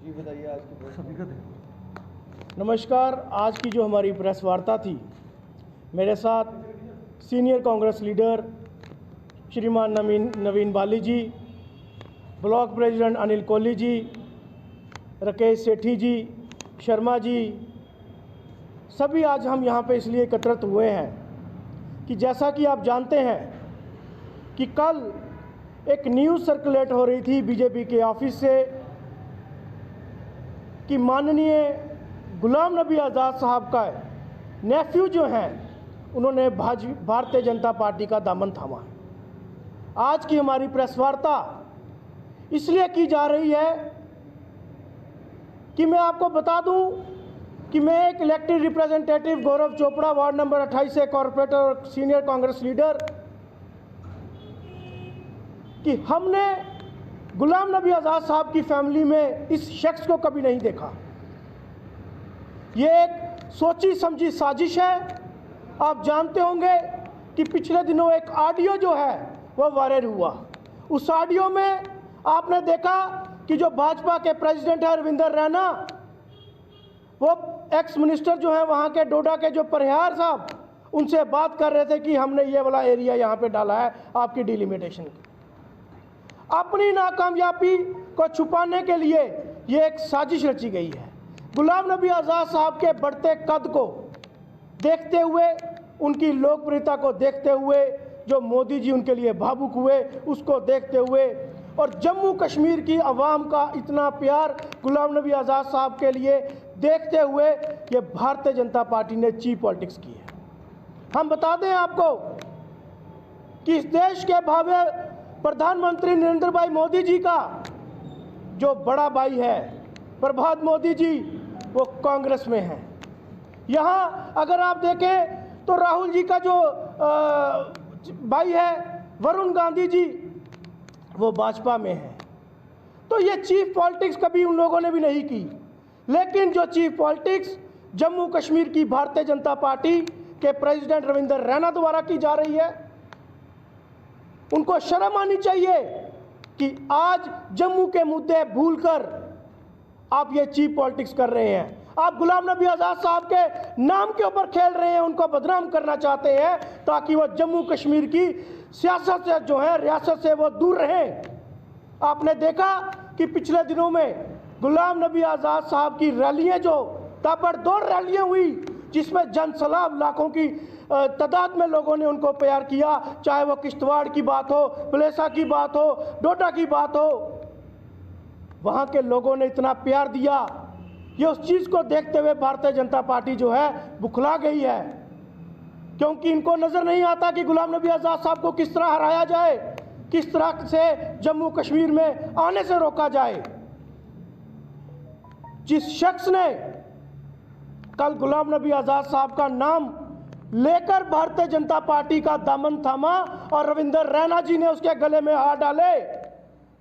जी बताइए आज की प्रेस है। नमस्कार। आज की जो हमारी प्रेस वार्ता थी, मेरे साथ सीनियर कांग्रेस लीडर श्रीमान नवीन बाली जी, ब्लॉक प्रेसिडेंट अनिल कोहली जी, राकेश सेठी जी, शर्मा जी, सभी आज हम यहाँ पे इसलिए एकत्रित हुए हैं कि जैसा कि आप जानते हैं कि कल एक न्यूज़ सर्कुलेट हो रही थी बीजेपी के ऑफिस से कि माननीय गुलाम नबी आज़ाद साहब का नेफ्यू जो हैं उन्होंने भारतीय जनता पार्टी का दामन थामा है। आज की हमारी प्रेस वार्ता इसलिए की जा रही है कि मैं आपको बता दूं कि मैं एक इलेक्टेड रिप्रेजेंटेटिव गौरव चोपड़ा, वार्ड नंबर 28 से कॉर्पोरेटर और सीनियर कांग्रेस लीडर, कि हमने गुलाम नबी आज़ाद साहब की फैमिली में इस शख्स को कभी नहीं देखा। ये एक सोची समझी साजिश है। आप जानते होंगे कि पिछले दिनों एक ऑडियो जो है वो वायरल हुआ। उस ऑडियो में आपने देखा कि जो भाजपा के प्रेसिडेंट है रविंदर रैना, वो एक्स मिनिस्टर जो है वहाँ के डोडा के जो परिहार साहब, उनसे बात कर रहे थे कि हमने ये वाला एरिया यहाँ पे डाला है आपकी डिलिमिटेशन की। अपनी नाकामयाबी को छुपाने के लिए ये एक साजिश रची गई है। गुलाम नबी आज़ाद साहब के बढ़ते कद को देखते हुए, उनकी लोकप्रियता को देखते हुए, जो मोदी जी उनके लिए भावुक हुए उसको देखते हुए, और जम्मू कश्मीर की आवाम का इतना प्यार गुलाम नबी आज़ाद साहब के लिए देखते हुए ये भारतीय जनता पार्टी ने चीप पॉलिटिक्स की है। हम बता दें आपको कि इस देश के भावे प्रधानमंत्री नरेंद्र भाई मोदी जी का जो बड़ा भाई है प्रभात मोदी जी, वो कांग्रेस में है। यहाँ अगर आप देखें तो राहुल जी का जो भाई है वरुण गांधी जी, वो भाजपा में है। तो ये चीफ पॉलिटिक्स कभी उन लोगों ने भी नहीं की। लेकिन जो चीफ पॉलिटिक्स जम्मू कश्मीर की भारतीय जनता पार्टी के प्रेसिडेंट रविंदर रैना द्वारा की जा रही है, उनको शर्म आनी चाहिए कि आज जम्मू के मुद्दे भूलकर आप ये चीप पॉलिटिक्स कर रहे हैं। आप गुलाम नबी आज़ाद साहब के नाम के ऊपर खेल रहे हैं, उनको बदनाम करना चाहते हैं ताकि वो जम्मू कश्मीर की सियासत से जो है, रियासत से वो दूर रहें। आपने देखा कि पिछले दिनों में गुलाम नबी आज़ाद साहब की रैलियां, जो ताबड़तोड़ रैलियां हुई, जिसमें जनसैलाब लाखों की तादाद में लोगों ने उनको प्यार किया, चाहे वो किश्तवाड़ की बात हो, प्लेसा की बात हो, डोडा की बात हो, वहाँ के लोगों ने इतना प्यार दिया। ये उस चीज़ को देखते हुए भारतीय जनता पार्टी जो है बुखला गई है, क्योंकि इनको नज़र नहीं आता कि गुलाम नबी आज़ाद साहब को किस तरह हराया जाए, किस तरह से जम्मू कश्मीर में आने से रोका जाए। जिस शख्स ने कल गुलाम नबी आज़ाद साहब का नाम लेकर भारतीय जनता पार्टी का दामन थामा और रविंदर रैना जी ने उसके गले में हाथ डाले,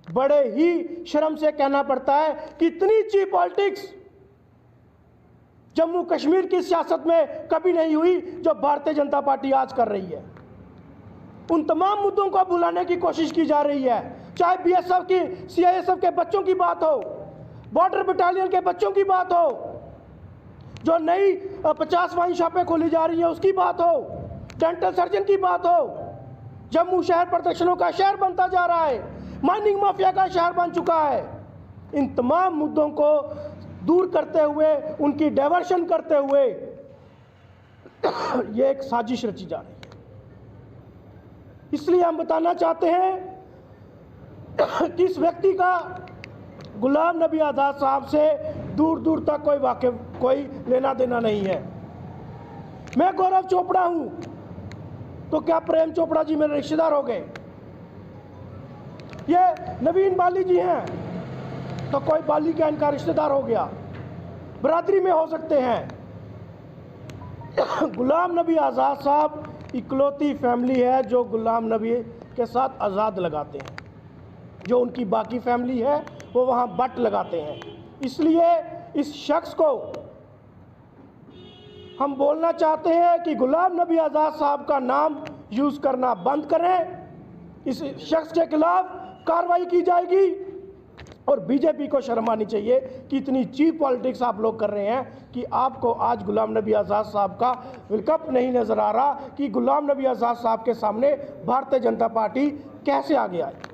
बड़े ही शर्म से कहना पड़ता है कि इतनी चीप पॉलिटिक्स जम्मू कश्मीर की सियासत में कभी नहीं हुई जो भारतीय जनता पार्टी आज कर रही है। उन तमाम मुद्दों को भुलाने की कोशिश की जा रही है, चाहे बीएसएफ की, सीआईएसएफ के बच्चों की बात हो, बॉर्डर बटालियन के बच्चों की बात हो, जो नई 50 वाइन शॉपें खोली जा रही हैं उसकी बात हो, डेंटल सर्जन की बात हो। जम्मू शहर प्रदर्शनों का शहर बनता जा रहा है, माइनिंग माफिया का शहर बन चुका है। इन तमाम मुद्दों को दूर करते हुए, उनकी डाइवर्शन करते हुए ये एक साजिश रची जा रही है। इसलिए हम बताना चाहते हैं कि इस व्यक्ति का गुलाम नबी आज़ाद साहब से दूर दूर तक कोई लेना देना नहीं है। मैं गौरव चोपड़ा हूं, तो क्या प्रेम चोपड़ा जी मेरे रिश्तेदार हो गए? ये नवीन बाली जी हैं, तो कोई बाली का इनका रिश्तेदार हो गया, बरादरी में हो सकते हैं। गुलाम नबी आज़ाद साहब इकलौती फैमिली है जो गुलाम नबी के साथ आज़ाद लगाते हैं। जो उनकी बाकी फैमिली है वो वहाँ बट लगाते हैं। इसलिए इस शख्स को हम बोलना चाहते हैं कि गुलाम नबी आज़ाद साहब का नाम यूज़ करना बंद करें। इस शख्स के खिलाफ कार्रवाई की जाएगी। और बीजेपी को शर्म आनी चाहिए कि इतनी चीप पॉलिटिक्स आप लोग कर रहे हैं कि आपको आज गुलाम नबी आज़ाद साहब का विकल्प नहीं नज़र आ रहा कि गुलाम नबी आज़ाद साहब के सामने भारतीय जनता पार्टी कैसे आगे आए।